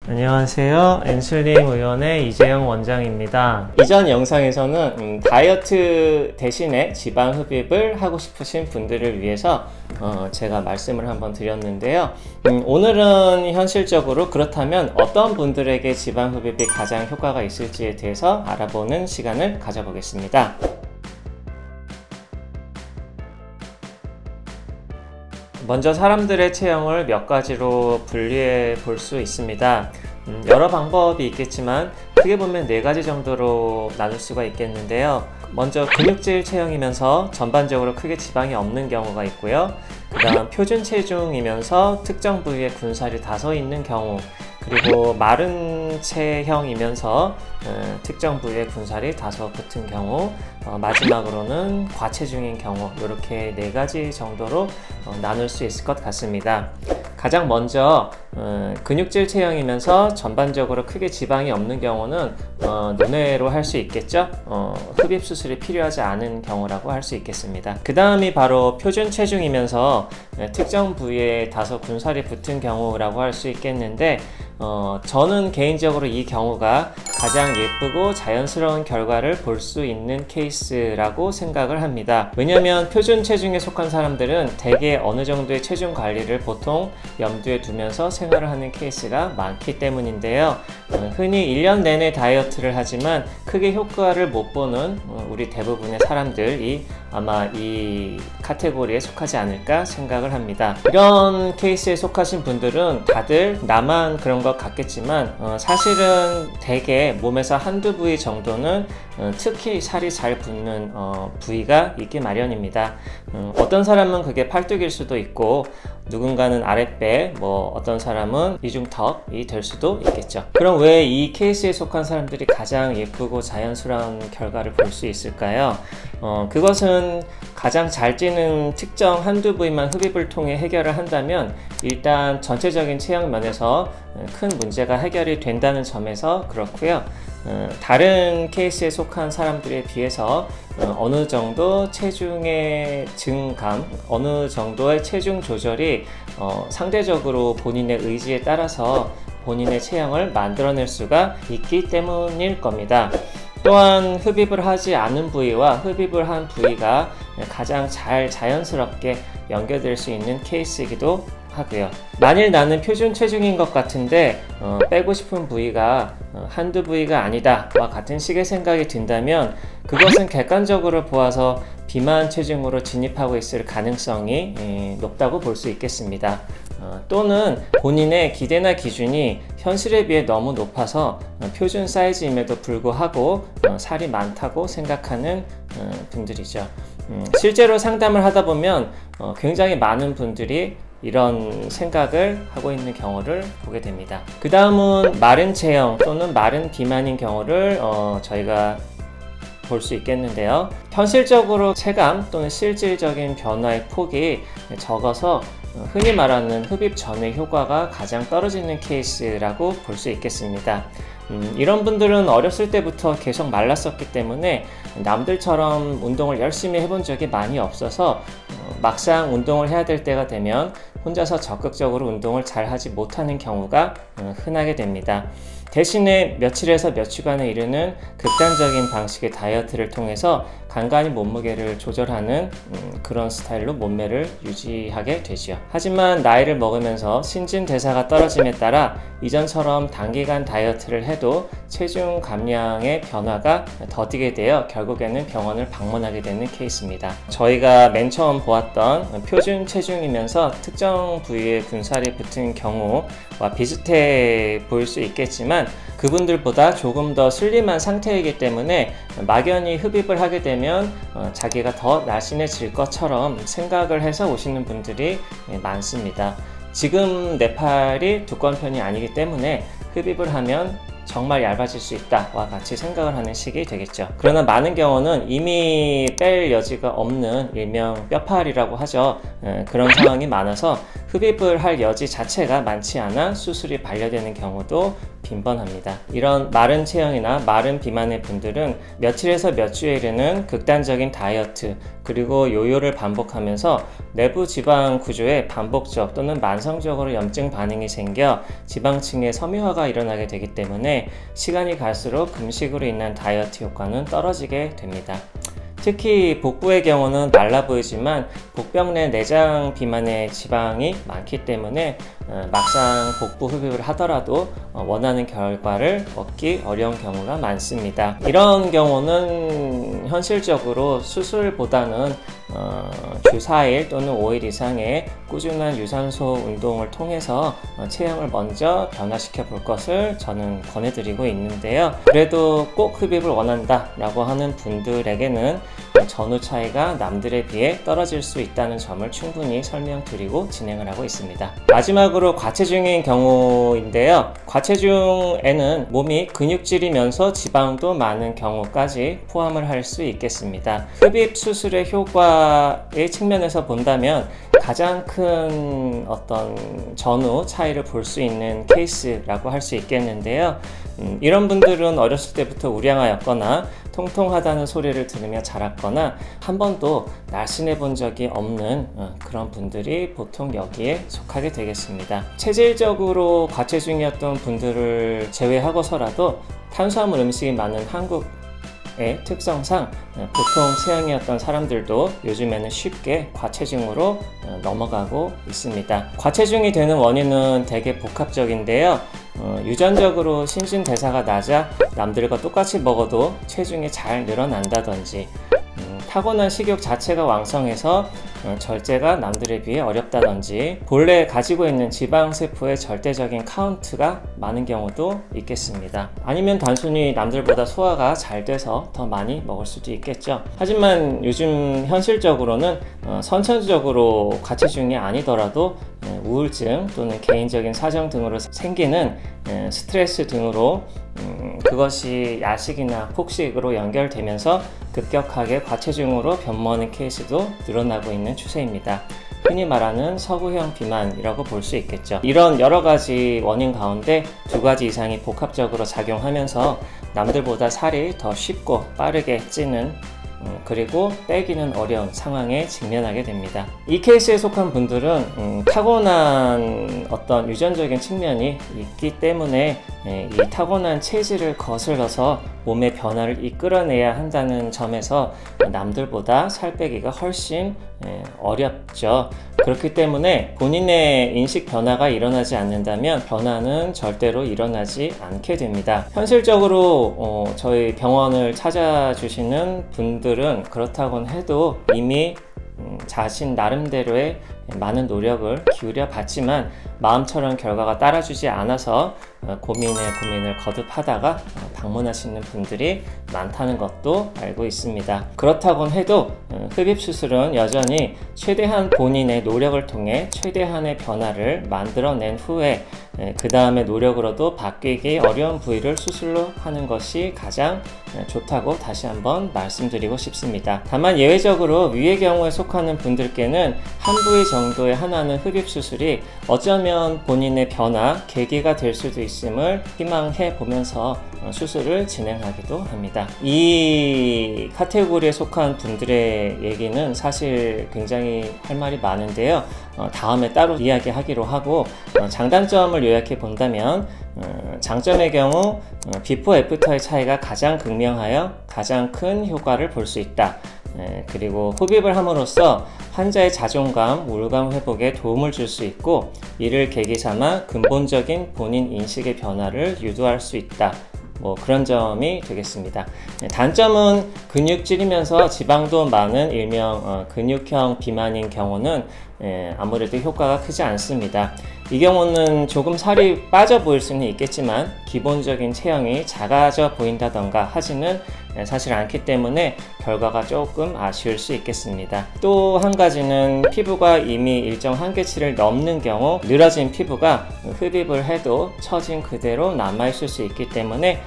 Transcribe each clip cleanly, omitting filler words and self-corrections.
안녕하세요. 엔슬림 의원의 이재영 원장입니다. 이전 영상에서는 다이어트 대신에 지방 흡입을 하고 싶으신 분들을 위해서 제가 말씀을 한번 드렸는데요. 오늘은 현실적으로 그렇다면 어떤 분들에게 지방 흡입이 가장 효과가 있을지에 대해서 알아보는 시간을 가져보겠습니다. 먼저 사람들의 체형을 몇 가지로 분리해 볼 수 있습니다. 여러 방법이 있겠지만 크게 보면 4가지 정도로 나눌 수가 있겠는데요. 먼저 근육질 체형이면서 전반적으로 크게 지방이 없는 경우가 있고요. 그 다음 표준 체중이면서 특정 부위에 군살이 다 서 있는 경우, 그리고 마른 체형이면서 특정 부위에 군살이 다소 붙은 경우, 마지막으로는 과체중인 경우, 이렇게 4가지 정도로 나눌 수 있을 것 같습니다. 가장 먼저 근육질 체형이면서 전반적으로 크게 지방이 없는 경우는 논외로 할 수 있겠죠. 흡입 수술이 필요하지 않은 경우라고 할 수 있겠습니다. 그 다음이 바로 표준 체중이면서 특정 부위에 다소 군살이 붙은 경우라고 할 수 있겠는데, 저는 개인적으로 이 경우가 가장 예쁘고 자연스러운 결과를 볼 수 있는 케이스라고 생각을 합니다. 왜냐하면 표준 체중에 속한 사람들은 대개 어느 정도의 체중 관리를 보통 염두에 두면서 생활을 하는 케이스가 많기 때문인데요. 흔히 1년 내내 다이어트를 하지만 크게 효과를 못 보는 우리 대부분의 사람들이 아마 이 카테고리에 속하지 않을까 생각을 합니다. 이런 케이스에 속하신 분들은 다들 나만 그런 것 같겠지만 사실은 대개 몸에서 한두 부위 정도는 특히 살이 잘 붙는 부위가 있기 마련입니다. 어떤 사람은 그게 팔뚝일 수도 있고, 누군가는 아랫배, 어떤 사람은 이중턱이 될 수도 있겠죠. 그럼 왜 이 케이스에 속한 사람들이 가장 예쁘고 자연스러운 결과를 볼 수 있을까요? 그것은 가장 잘 찌는 특정 한두 부위만 흡입을 통해 해결을 한다면 일단 전체적인 체형 면에서 큰 문제가 해결이 된다는 점에서 그렇고요. 다른 케이스에 속한 사람들에 비해서 어느 정도 체중의 증감, 어느 정도의 체중 조절이 상대적으로 본인의 의지에 따라서 본인의 체형을 만들어낼 수가 있기 때문일 겁니다. 또한 흡입을 하지 않은 부위와 흡입을 한 부위가 가장 잘 자연스럽게 연결될 수 있는 케이스이기도 하고요. 만일 나는 표준 체중인 것 같은데 빼고 싶은 부위가 한두 부위가 아니다 와 같은 식의 생각이 든다면 그것은 객관적으로 보아서 비만 체중으로 진입하고 있을 가능성이 높다고 볼 수 있겠습니다. 또는 본인의 기대나 기준이 현실에 비해 너무 높아서 표준 사이즈임에도 불구하고 살이 많다고 생각하는 분들이죠. 실제로 상담을 하다 보면 굉장히 많은 분들이 이런 생각을 하고 있는 경우를 보게 됩니다. 그 다음은 마른 체형 또는 마른 비만인 경우를 저희가 볼 수 있겠는데요. 현실적으로 체감 또는 실질적인 변화의 폭이 적어서 흔히 말하는 흡입 전의 효과가 가장 떨어지는 케이스라고 볼 수 있겠습니다. 이런 분들은 어렸을 때부터 계속 말랐었기 때문에 남들처럼 운동을 열심히 해본 적이 많이 없어서 막상 운동을 해야 될 때가 되면 혼자서 적극적으로 운동을 잘 하지 못하는 경우가 흔하게 됩니다. 대신에 며칠에서 며칠간에 이르는 극단적인 방식의 다이어트를 통해서 간간히 몸무게를 조절하는 그런 스타일로 몸매를 유지하게 되지요. 하지만 나이를 먹으면서 신진대사가 떨어짐에 따라 이전처럼 단기간 다이어트를 해도 체중 감량의 변화가 더디게 되어 결국에는 병원을 방문하게 되는 케이스입니다. 저희가 맨 처음 보았던 표준 체중이면서 특정 부위에 군살이 붙은 경우와 비슷해 보일 수 있겠지만 그분들보다 조금 더 슬림한 상태이기 때문에 막연히 흡입을 하게 되면 자기가 더 날씬해질 것처럼 생각을 해서 오시는 분들이 많습니다. 지금 내 팔이 두꺼운 편이 아니기 때문에 흡입을 하면 정말 얇아질 수 있다와 같이 생각을 하는 식이 되겠죠. 그러나 많은 경우는 이미 뺄 여지가 없는 일명 뼈팔이라고 하죠. 그런 상황이 많아서 흡입을 할 여지 자체가 많지 않아 수술이 반려되는 경우도 빈번합니다. 이런 마른 체형이나 마른 비만의 분들은 며칠에서 몇 주에 이르는 극단적인 다이어트 그리고 요요를 반복하면서 내부 지방 구조에 반복적 또는 만성적으로 염증 반응이 생겨 지방층의 섬유화가 일어나게 되기 때문에 시간이 갈수록 금식으로 인한 다이어트 효과는 떨어지게 됩니다. 특히 복부의 경우는 말라 보이지만 복벽 내 내장 비만의 지방이 많기 때문에 막상 복부 흡입을 하더라도 원하는 결과를 얻기 어려운 경우가 많습니다. 이런 경우는 현실적으로 수술보다는 주 4일 또는 5일 이상의 꾸준한 유산소 운동을 통해서 체형을 먼저 변화시켜 볼 것을 저는 권해드리고 있는데요. 그래도 꼭 흡입을 원한다 라고 하는 분들에게는 전후 차이가 남들에 비해 떨어질 수 있다는 점을 충분히 설명드리고 진행을 하고 있습니다. 마지막으로 과체중인 경우인데요. 과체중에는 몸이 근육질이면서 지방도 많은 경우까지 포함을 할 수 있겠습니다. 흡입 수술의 효과의 측면에서 본다면 가장 큰 어떤 전후 차이를 볼 수 있는 케이스라고 할 수 있겠는데요. 이런 분들은 어렸을 때부터 우량하였거나 통통하다는 소리를 들으며 자랐거나 한 번도 날씬해 본 적이 없는 그런 분들이 보통 여기에 속하게 되겠습니다. 체질적으로 과체중이었던 분들을 제외하고서라도 탄수화물 음식이 많은 한국의 특성상 보통 체형이었던 사람들도 요즘에는 쉽게 과체중으로 넘어가고 있습니다. 과체중이 되는 원인은 되게 복합적인데요. 유전적으로 신진대사가 낮아 남들과 똑같이 먹어도 체중이 잘 늘어난다든지 타고난 식욕 자체가 왕성해서 절제가 남들에 비해 어렵다든지 본래 가지고 있는 지방세포의 절대적인 카운트가 많은 경우도 있겠습니다. 아니면 단순히 남들보다 소화가 잘 돼서 더 많이 먹을 수도 있겠죠. 하지만 요즘 현실적으로는 선천적으로 과체중이 아니더라도 우울증 또는 개인적인 사정 등으로 생기는 스트레스 등으로 그것이 야식이나 폭식으로 연결되면서 급격하게 과체중으로 변모하는 케이스도 늘어나고 있는 추세입니다. 흔히 말하는 서구형 비만이라고 볼 수 있겠죠. 이런 여러 가지 원인 가운데 두 가지 이상이 복합적으로 작용하면서 남들보다 살이 더 쉽고 빠르게 찌는 그리고 빼기는 어려운 상황에 직면하게 됩니다. 이 케이스에 속한 분들은 타고난 어떤 유전적인 측면이 있기 때문에 이 타고난 체질을 거슬러서 몸의 변화를 이끌어내야 한다는 점에서 남들보다 살 빼기가 훨씬 어렵죠. 그렇기 때문에 본인의 인식 변화가 일어나지 않는다면 변화는 절대로 일어나지 않게 됩니다. 현실적으로 저희 병원을 찾아주시는 분들은 그렇다곤 해도 이미 자신 나름대로의 많은 노력을 기울여 봤지만 마음처럼 결과가 따라주지 않아서 고민을 거듭하다가 방문하시는 분들이 많다는 것도 알고 있습니다. 그렇다곤 해도 흡입 수술은 여전히 최대한 본인의 노력을 통해 최대한의 변화를 만들어낸 후에 그 다음에 노력으로도 바뀌기 어려운 부위를 수술로 하는 것이 가장 좋다고 다시 한번 말씀드리고 싶습니다. 다만 예외적으로 위의 경우에 속하는 분들께는 한 부위 정도의 하나는 흡입 수술이 어쩌면 본인의 변화, 계기가 될 수도 있음을 희망해 보면서 수술을 진행하기도 합니다. 이 카테고리에 속한 분들의 얘기는 사실 굉장히 할 말이 많은데요. 다음에 따로 이야기하기로 하고 장단점을 요약해 본다면 장점의 경우 비포 애프터의 차이가 가장 극명하여 가장 큰 효과를 볼 수 있다. 그리고 흡입을 함으로써 환자의 자존감, 우울감 회복에 도움을 줄 수 있고 이를 계기 삼아 근본적인 본인 인식의 변화를 유도할 수 있다. 그런 점이 되겠습니다. 단점은 근육질이면서 지방도 많은 일명 근육형 비만인 경우는 아무래도 효과가 크지 않습니다. 이 경우는 조금 살이 빠져 보일 수는 있겠지만 기본적인 체형이 작아져 보인다던가 하지는 사실 않기 때문에 결과가 조금 아쉬울 수 있겠습니다. 또 한 가지는 피부가 이미 일정 한계치를 넘는 경우 늘어진 피부가 흡입을 해도 처진 그대로 남아있을 수 있기 때문에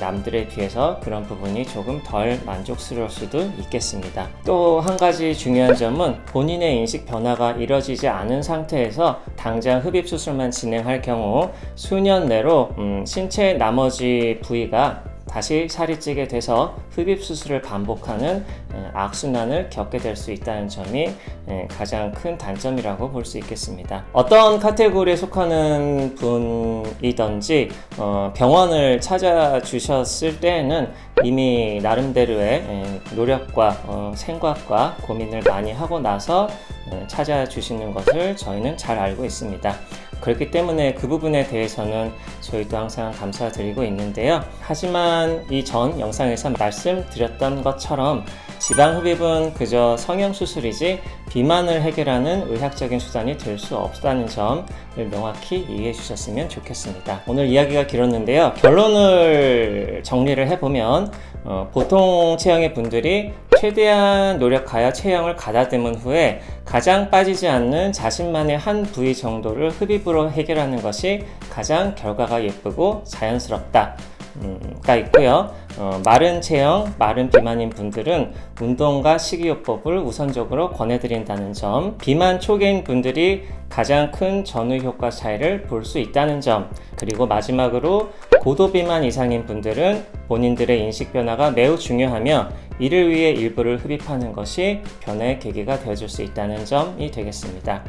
남들에 비해서 그런 부분이 조금 덜 만족스러울 수도 있겠습니다. 또 한 가지 중요한 점은 본인의 인식 변화가 변화가 이뤄지지 않은 상태에서 당장 흡입 수술만 진행할 경우 수년 내로 신체의 나머지 부위가 다시 살이 찌게 돼서 흡입 수술을 반복하는 악순환을 겪게 될 수 있다는 점이 가장 큰 단점이라고 볼 수 있겠습니다. 어떤 카테고리에 속하는 분이든지 병원을 찾아주셨을 때에는 이미 나름대로의 노력과 생각과 고민을 많이 하고 나서 찾아주시는 것을 저희는 잘 알고 있습니다. 그렇기 때문에 그 부분에 대해서는 저희도 항상 감사드리고 있는데요. 하지만 이 전 영상에서 말씀드렸던 것처럼 지방 흡입은 그저 성형수술이지 비만을 해결하는 의학적인 수단이 될 수 없다는 점을 명확히 이해해 주셨으면 좋겠습니다. 오늘 이야기가 길었는데요. 결론을 정리를 해보면 보통 체형의 분들이 최대한 노력하여 체형을 가다듬은 후에 가장 빠지지 않는 자신만의 한 부위 정도를 흡입으로 해결하는 것이 가장 결과가 예쁘고 자연스럽다 가 있고요. 마른 체형, 마른 비만인 분들은 운동과 식이요법을 우선적으로 권해드린다는 점, 비만 초기인 분들이 가장 큰 전후 효과 차이를 볼 수 있다는 점, 그리고 마지막으로 고도 비만 이상인 분들은 본인들의 인식 변화가 매우 중요하며 이를 위해 일부를 흡입하는 것이 변화의 계기가 되어줄 수 있다는 점이 되겠습니다.